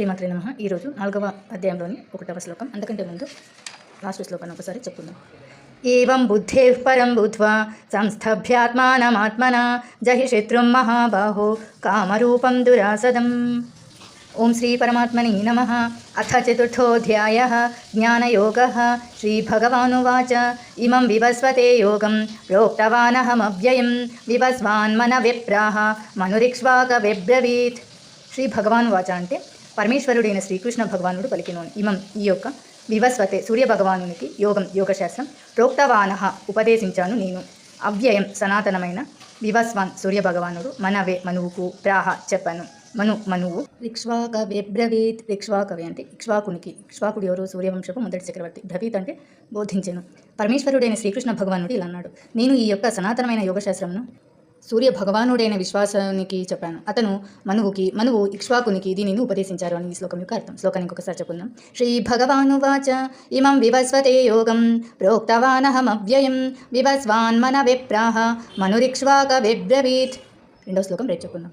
శ్రీమాత్రే నమః. ఈరోజు 4వ అధ్యాయంలోని 1వ శ్లోకం. అంతకంటే ముందు లాస్ట్ శ్లోకాన్ని ఒకసారి చెప్పుకుందాం. ఏవం బుద్ధేః పరం బుద్ధ్వా సంస్థభ్యాత్మానమాత్మనా జహి శత్రుం మహాబాహో కామరూపం దురాసదం. ఓం శ్రీ పరమాత్మనే నమః. అథ చతుర్థోऽధ్యాయः జ్ఞానయోగः. శ్రీభగవానువాచ ఇమం వివస్వతే యోగం ప్రోక్తవానహమవ్యయం వివస్వాన్మనవిప్రాహ మనురిక్ష్వాకవిబ్రవీత్. శ్రీ భగవానువాచ అంటే పరమేశ్వరుడైన శ్రీకృష్ణ భగవానుడు పలికినోను. ఇమం ఈ యొక్క వివస్వతే సూర్య భగవానునికి యోగం యోగశాస్త్రం ప్రోక్తవానః ఉపదేశించాను నేను. అవ్యయం సనాతనమైన వివస్వాన్ సూర్య భగవానుడు మనవే మనువుకు ప్రాహ చెప్పను. మనువు ఇక్ష్వాకవే బ్రవీత్. ఇక్ష్వాకవి అంటే ఇక్ష్వాకునికి. ఇక్ష్వాకుడు ఎవరు? సూర్యవంశపు మొదటి చక్రవర్తి. బ్రవీత్ అంటే బోధించెను. పరమేశ్వరుడైన శ్రీకృష్ణ భగవానుడు ఇలా అన్నాడు, నేను ఈ యొక్క సనాతనమైన యోగశాస్త్రంను సూర్య భగవానుడైన విశ్వాసానికి చెప్పాను. అతను మనువు ఇక్ష్వాకునికి దీనిని ఉపదేశించారు అని ఈ శ్లోకం యొక్క అర్థం. శ్లోకాన్ని ఇంకొకసారి చెప్పుకుందాం. శ్రీ భగవానువాచ ఇమం వివస్వతే యోగం ప్రోక్తవానహమవ్యయం వివస్వాన్మనవిప్రాహ మనురిక్ష్వాకవిబ్రవీత్. రెండవ శ్లోకం రేపు చెప్పుకుందాం.